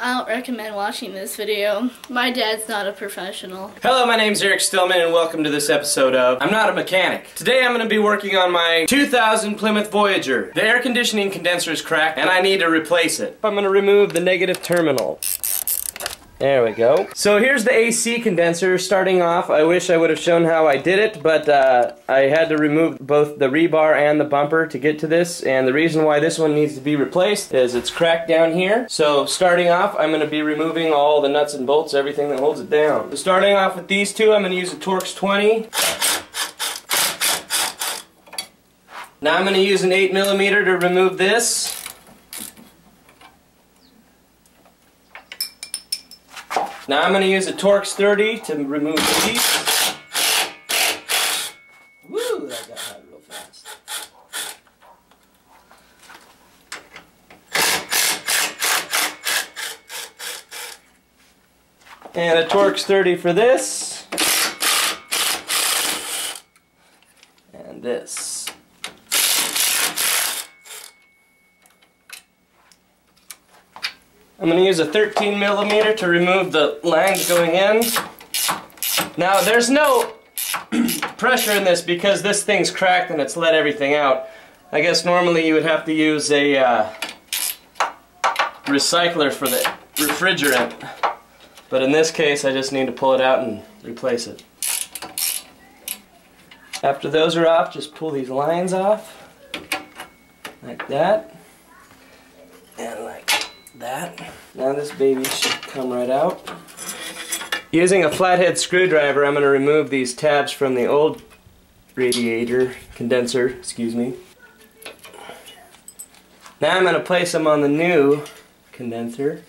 I don't recommend watching this video. My dad's not a professional. Hello, my name's Eric Stillman and welcome to this episode of I'm Not a Mechanic. Today I'm going to be working on my 2000 Plymouth Voyager. The air conditioning condenser is cracked and I need to replace it. I'm going to remove the negative terminal. There we go. So here's the AC condenser. Starting off, I wish I would have shown how I did it, but I had to remove both the rebar and the bumper to get to this, and the reason why this one needs to be replaced is it's cracked down here. So starting off, I'm going to be removing all the nuts and bolts, everything that holds it down. So starting off with these two, I'm going to use a Torx 20. Now I'm going to use an 8mm to remove this. Now I'm going to use a Torx 30 to remove these. Woo, that got hot real fast. And a Torx 30 for this. And this. I'm going to use a 13mm to remove the lines going in. Now there's no pressure in this because this thing's cracked and it's let everything out. I guess normally you would have to use a recycler for the refrigerant. But in this case I just need to pull it out and replace it. After those are off, just pull these lines off. Like that. And like that. Now this baby should come right out. Using a flathead screwdriver, I'm going to remove these tabs from the old condenser, excuse me. Now I'm going to place them on the new condenser.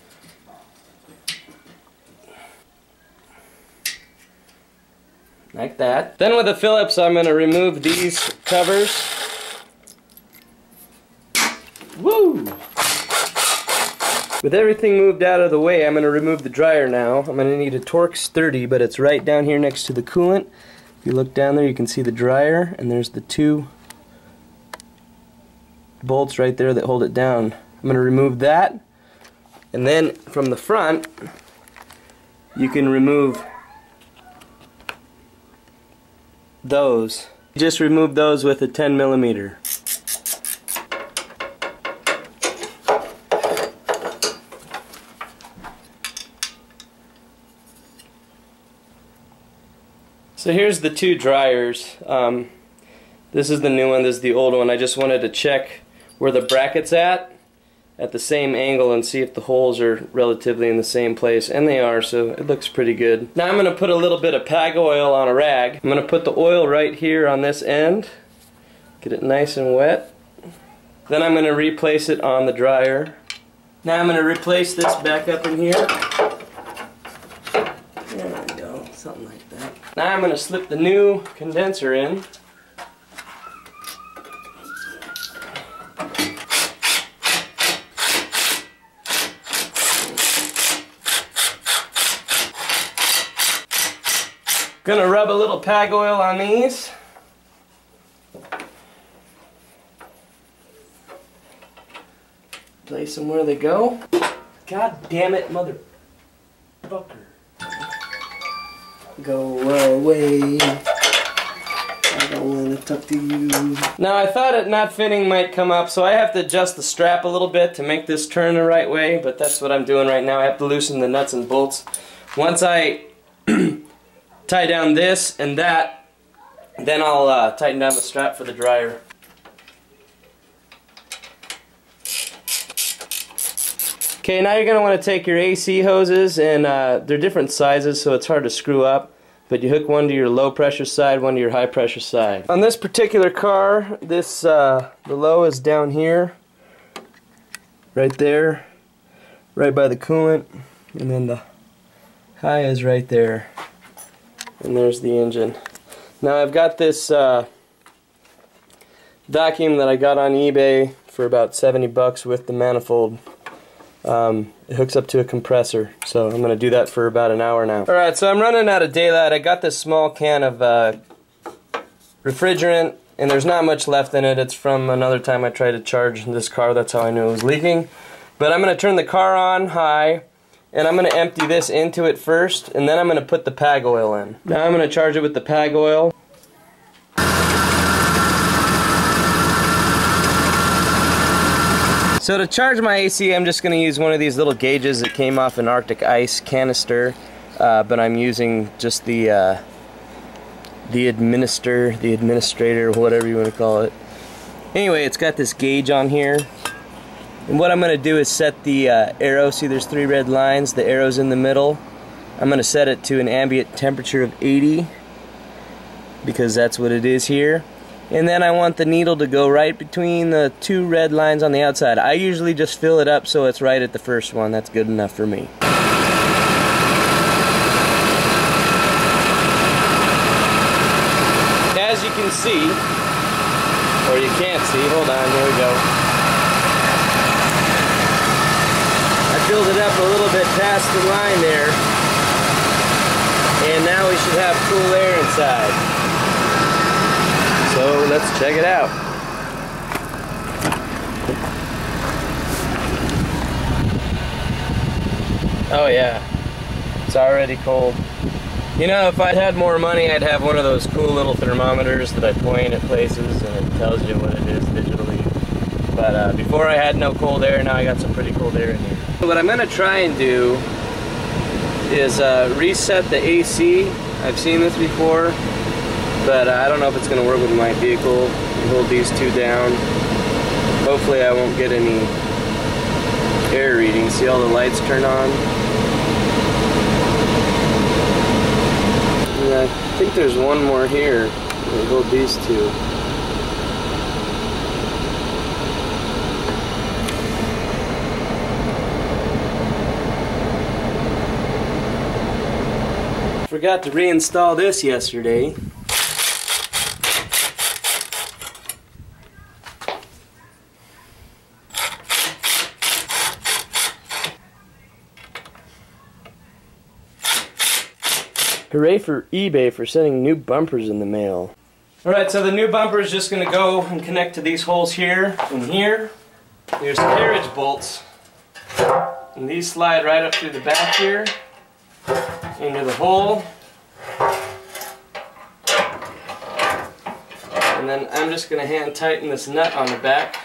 Like that. Then with a Phillips, I'm going to remove these covers. Woo! With everything moved out of the way, I'm going to remove the dryer now. I'm going to need a Torx 30, but it's right down here next to the coolant. If you look down there, you can see the dryer, and there's the two bolts right there that hold it down. I'm going to remove that, and then from the front, you can remove those. Just remove those with a 10mm. So here's the two dryers. This is the new one, this is the old one. I just wanted to check where the bracket's at the same angle and see if the holes are relatively in the same place, and they are, so it looks pretty good. Now I'm going to put a little bit of PAG oil on a rag. I'm going to put the oil right here on this end, get it nice and wet. Then I'm going to replace it on the dryer. Now I'm going to replace this back up in here. There we go, something like that. Now I'm going to slip the new condenser in. Gonna rub a little PAG oil on these. Place them where they go. God damn it, motherfucker. Go away. I don't want to talk to you. Now I thought it not fitting might come up, so I have to adjust the strap a little bit to make this turn the right way, but that's what I'm doing right now. I have to loosen the nuts and bolts. Once I tie down this and that, then I'll tighten down the strap for the dryer. Okay, now you're going to want to take your AC hoses, and they're different sizes, so it's hard to screw up, but you hook one to your low pressure side, one to your high pressure side. On this particular car, this the low is down here, right there, right by the coolant, and then the high is right there. And there's the engine. Now I've got this vacuum that I got on eBay for about 70 bucks with the manifold. It hooks up to a compressor, so I'm going to do that for about an hour now. Alright, so I'm running out of daylight. I got this small can of refrigerant, and there's not much left in it. It's from another time I tried to charge this car. That's how I knew it was leaking. But I'm going to turn the car on high, and I'm going to empty this into it first, and then I'm going to put the PAG oil in. Now I'm going to charge it with the PAG oil. So to charge my AC, I'm just going to use one of these little gauges that came off an Arctic ice canister, but I'm using just the administrator, whatever you want to call it. Anyway, it's got this gauge on here. And what I'm going to do is set the arrow. See, there's 3 red lines. The arrow's in the middle. I'm going to set it to an ambient temperature of 80 because that's what it is here. And then I want the needle to go right between the 2 red lines on the outside. I usually just fill it up so it's right at the first one. That's good enough for me. As you can see, or you can't see, hold on, here we go. I filled it up a little bit past the line there, and now we should have cool air inside. So let's check it out. Oh yeah, it's already cold. You know, if I'd had more money, I'd have one of those cool little thermometers that I point at places and it tells you what it is digitally. But before I had no cold air, now I got some pretty cold air in here. What I'm going to try and do is reset the AC. I've seen this before, but I don't know if it's going to work with my vehicle. Hold these 2 down. Hopefully I won't get any air readings. See all the lights turn on? Yeah, I think there's one more here. We'll hold these 2. Forgot to reinstall this yesterday. Hooray for eBay for sending new bumpers in the mail. Alright, so the new bumper is just going to go and connect to these holes here and here. There's carriage bolts. And these slide right up through the back here into the hole. And then I'm just going to hand tighten this nut on the back.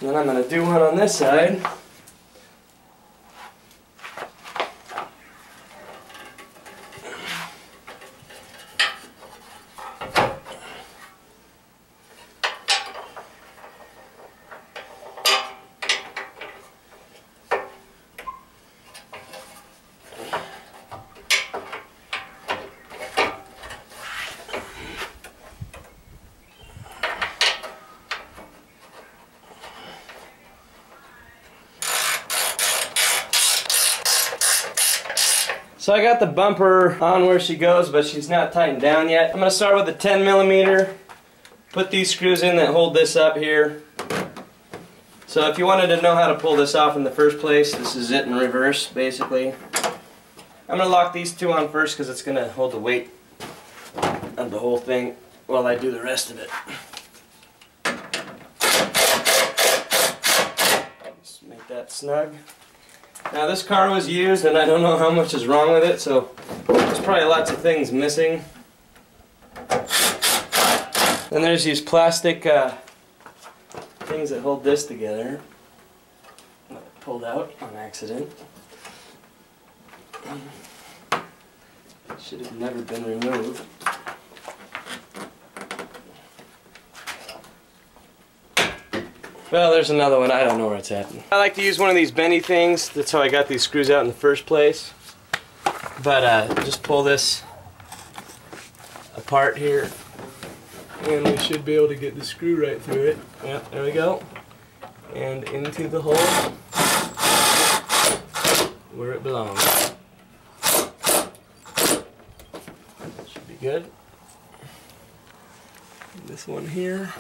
And then I'm going to do one on this side. So I got the bumper on where she goes, but she's not tightened down yet. I'm going to start with a 10mm. Put these screws in that hold this up here. So if you wanted to know how to pull this off in the first place, this is it in reverse, basically. I'm going to lock these 2 on first because it's going to hold the weight of the whole thing while I do the rest of it. Just make that snug. Now this car was used and I don't know how much is wrong with it, so there's probably lots of things missing. Then there's these plastic things that hold this together. Pulled out on accident. Should have never been removed. Well, there's another one. I don't know where it's at. I like to use one of these bendy things. That's how I got these screws out in the first place. But just pull this apart here, and we should be able to get the screw right through it. Yep, there we go. And into the hole where it belongs. Should be good. This one here.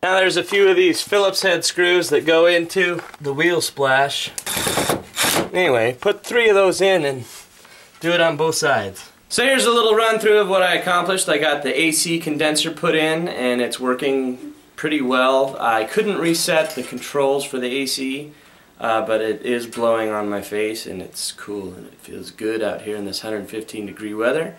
Now there's a few of these Phillips head screws that go into the wheel splash. Anyway, put 3 of those in and do it on both sides. So here's a little run through of what I accomplished. I got the AC condenser put in and it's working pretty well. I couldn't reset the controls for the AC, but it is blowing on my face and it's cool and it feels good out here in this 115-degree weather.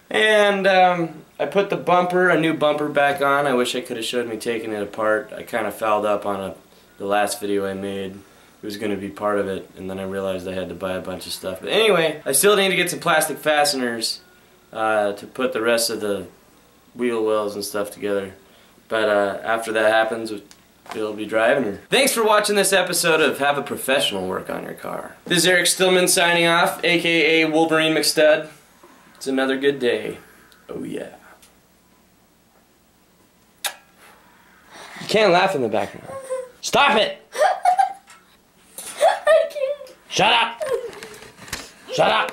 And I put the bumper, a new bumper back on. I wish I could have showed me taking it apart. I kind of fouled up on the last video I made. It was going to be part of it, and then I realized I had to buy a bunch of stuff. But anyway, I still need to get some plastic fasteners to put the rest of the wheel wells and stuff together. But after that happens, we'll be driving her. Thanks for watching this episode of Have a Professional Work on Your Car. This is Eric Stillman signing off, aka Wolverine McStud. It's another good day. Oh yeah. You can't laugh in the background. Stop it! I can't. Shut up! Shut up!